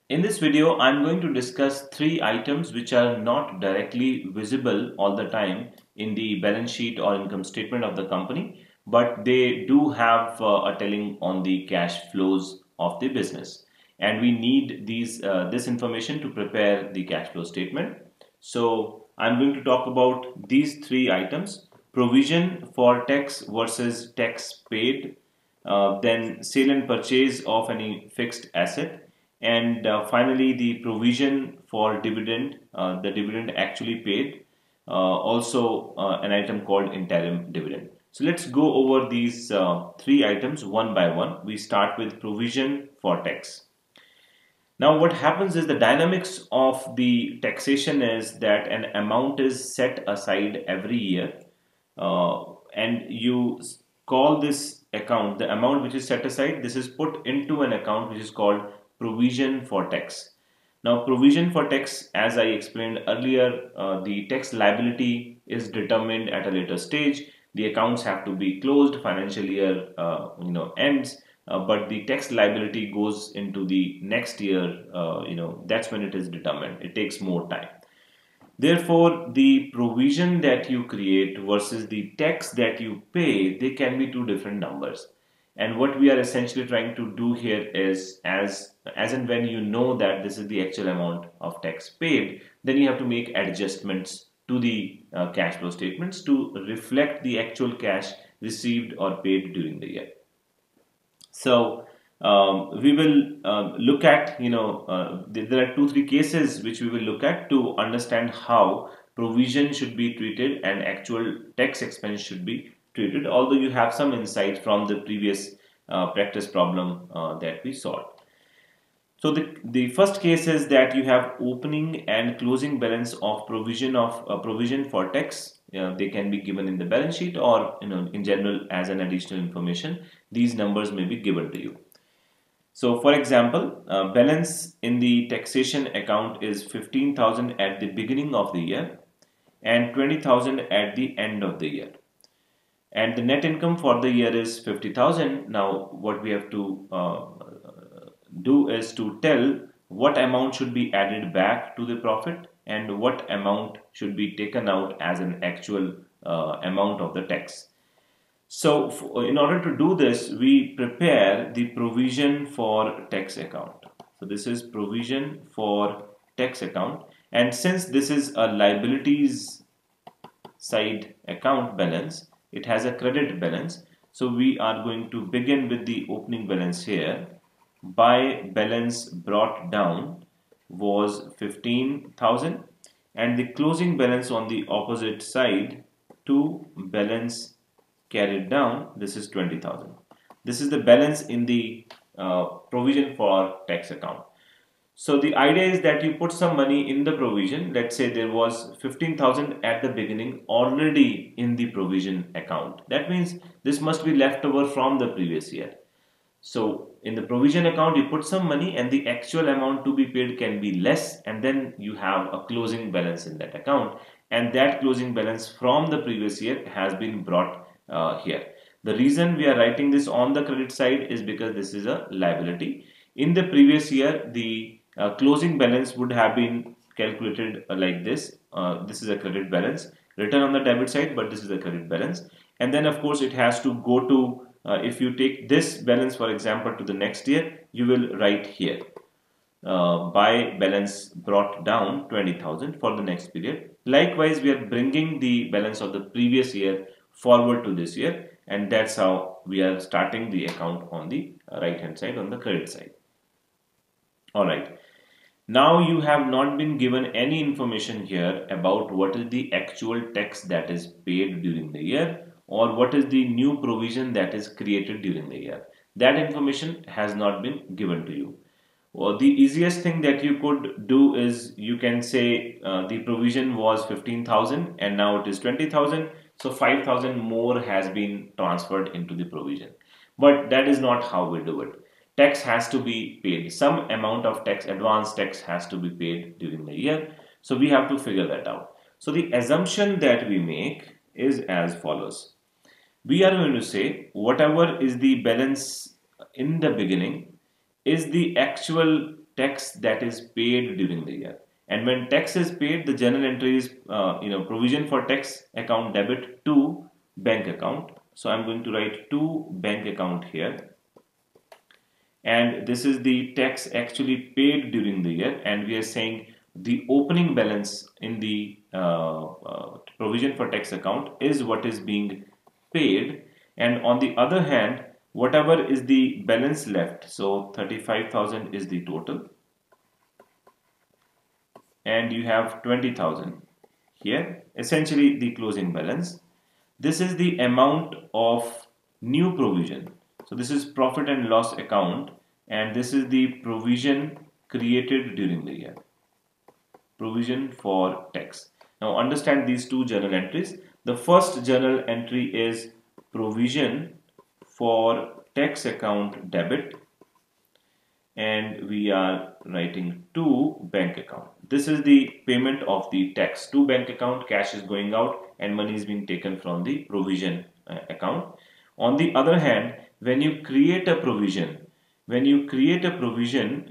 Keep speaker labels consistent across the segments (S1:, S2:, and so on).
S1: In this video, I'm going to discuss three items which are not directly visible all the time in the balance sheet or income statement of the company, but they do have a telling on the cash flows of the business. And we need this information to prepare the cash flow statement. So I'm going to talk about these three items: provision for tax versus tax paid, then sale and purchase of any fixed asset, and finally the provision for dividend, the dividend actually paid, also an item called interim dividend. So let's go over these three items one by one. We start with provision for tax. Now what happens is, the dynamics of the taxation is that an amount is set aside every year, and you call this account, the amount which is set aside, this is put into an account which is called provision for tax. Now provision for tax, as I explained earlier, the tax liability is determined at a later stage. The accounts have to be closed, financial year ends, but the tax liability goes into the next year. That's when it is determined. It takes more time. Therefore, the provision that you create versus the tax that you pay, they can be two different numbers. And what we are essentially trying to do here is, as and when you know that this is the actual amount of tax paid, then you have to make adjustments to the cash flow statements to reflect the actual cash received or paid during the year. So we will look at, there are 2-3 cases which we will look at to understand how provision should be treated and actual tax expense should be treated, although you have some insight from the previous practice problem that we solved. So the first case is that you have opening and closing balance of provision for tax. They can be given in the balance sheet, or in general as an additional information. These numbers may be given to you. So for example, balance in the taxation account is 15,000 at the beginning of the year and 20,000 at the end of the year. And the net income for the year is 50,000. Now what we have to do is to tell what amount should be added back to the profit and what amount should be taken out as an actual amount of the tax. So in order to do this, we prepare the provision for tax account. So this is provision for tax account, and since this is a liabilities side account balance, it has a credit balance. So we are going to begin with the opening balance here. By balance brought down was 15,000, and the closing balance on the opposite side to balance carried down, this is 20,000. This is the balance in the provision for tax account. So the idea is that you put some money in the provision. Let's say there was 15,000 at the beginning already in the provision account. That means this must be left over from the previous year. So in the provision account, you put some money and the actual amount to be paid can be less, and then you have a closing balance in that account, and that closing balance from the previous year has been brought here. The reason we are writing this on the credit side is because this is a liability. In the previous year, the closing balance would have been calculated like this. This is a credit balance written on the debit side, but this is a credit balance. And then of course it has to go to, if you take this balance for example to the next year, you will write here by balance brought down 20,000 for the next period. Likewise, we are bringing the balance of the previous year forward to this year, and that's how we are starting the account on the right hand side, on the credit side. Alright, now you have not been given any information here about what is the actual tax that is paid during the year, or what is the new provision that is created during the year. That information has not been given to you. Well, the easiest thing that you could do is you can say the provision was 15,000 and now it is 20,000. So 5,000 more has been transferred into the provision. But that is not how we do it. Tax has to be paid. Some amount of tax, advance tax, has to be paid during the year. So we have to figure that out. So the assumption that we make is as follows. We are going to say whatever is the balance in the beginning is the actual tax that is paid during the year. And when tax is paid, the journal entry is provision for tax account debit to bank account. So I'm going to write to bank account here. And this is the tax actually paid during the year, and we are saying the opening balance in the provision for tax account is what is being paid, and on the other hand, whatever is the balance left, so 35,000 is the total, and you have 20,000 here, essentially the closing balance. This is the amount of new provision. So this is profit and loss account, and this is the provision created during the year. Provision for tax. Now understand these two journal entries. The first journal entry is provision for tax account debit, and we are writing to bank account. This is the payment of the tax to bank account. Cash is going out and money is being taken from the provision account. On the other hand, when you create a provision,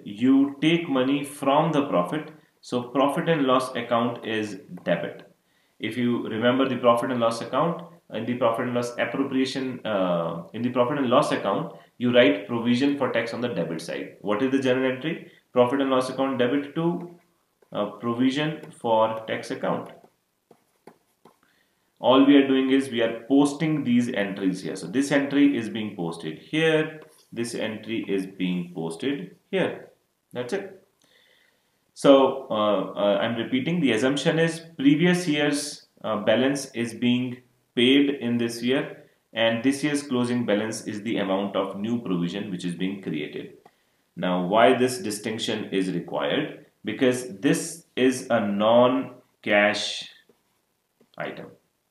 S1: you take money from the profit. So profit and loss account is debit. If you remember the profit and loss account, in the profit and loss appropriation, in the profit and loss account, you write provision for tax on the debit side. What is the journal entry? Profit and loss account debit to provision for tax account. All we are doing is we are posting these entries here. So this entry is being posted here. This entry is being posted here. That's it. So I'm repeating, the assumption is previous year's balance is being paid in this year, and this year's closing balance is the amount of new provision which is being created. Now why this distinction is required? Because this is a non-cash item.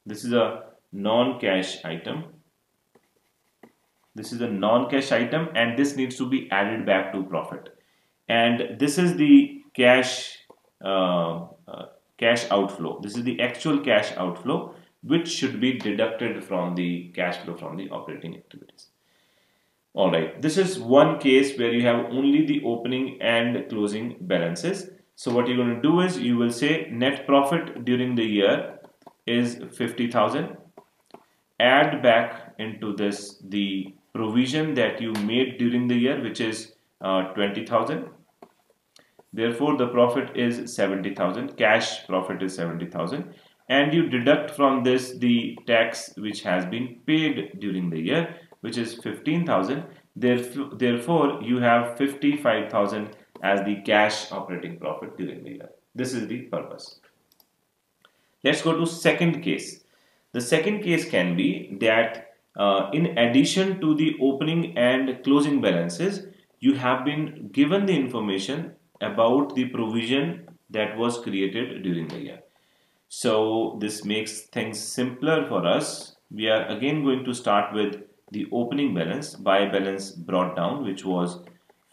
S1: This is a non-cash item. This is a non-cash item, and this needs to be added back to profit. And this is the cash outflow. This is the actual cash outflow, which should be deducted from the cash flow from the operating activities. Alright, this is one case where you have only the opening and closing balances. So what you're going to do is you will say net profit during the year is 50,000. Add back into this the provision that you made during the year, which is 20,000. Therefore, the profit is 70,000. Cash profit is 70,000. And you deduct from this the tax which has been paid during the year, which is 15,000. Therefore, you have 55,000 as the cash operating profit during the year. This is the purpose. Let's go to second case. The second case can be that in addition to the opening and closing balances, you have been given the information about the provision that was created during the year. So this makes things simpler for us. We are again going to start with the opening balance, by balance brought down, which was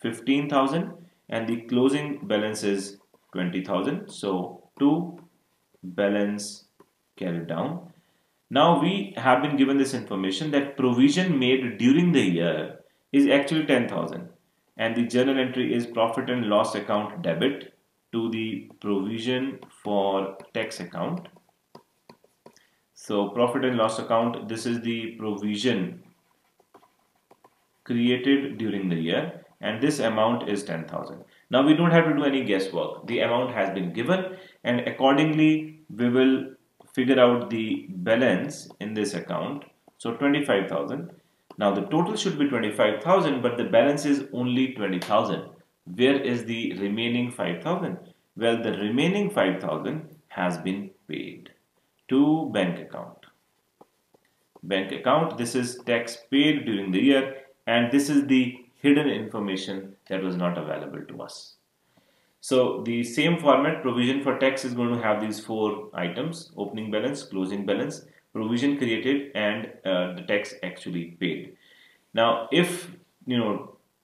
S1: 15,000, and the closing balance is 20,000. So to balance carried down. Now we have been given this information that provision made during the year is actually 10,000, and the journal entry is profit and loss account debit to the provision for tax account. So profit and loss account, this is the provision created during the year, and this amount is 10,000. Now we don't have to do any guesswork. The amount has been given, and accordingly we will figure out the balance in this account. So 25,000. Now the total should be 25,000, but the balance is only 20,000. Where is the remaining 5,000? Well, the remaining 5,000 has been paid to bank account. Bank account, this is tax paid during the year, and this is the hidden information that was not available to us. So the same format, provision for tax, is going to have these four items: opening balance, closing balance, provision created, and the tax actually paid. Now if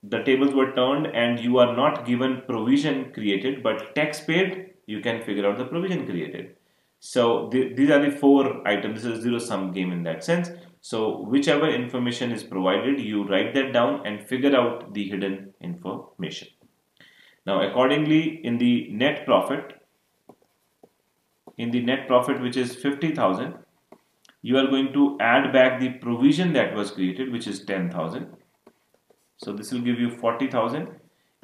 S1: the tables were turned and you are not given provision created but tax paid, you can figure out the provision created. So these are the four items. This is a zero sum game in that sense. So whichever information is provided, you write that down and figure out the hidden information. Now accordingly, in the net profit, which is 50,000, you are going to add back the provision that was created, which is 10,000. So this will give you 40,000,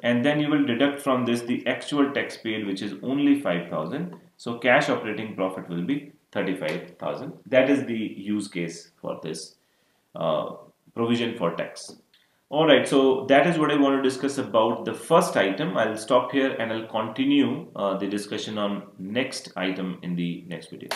S1: and then you will deduct from this the actual tax paid, which is only 5,000. So cash operating profit will be 35,000. That is the use case for this provision for tax. Alright, so that is what I want to discuss about the first item. I'll stop here and I'll continue the discussion on next item in the next video.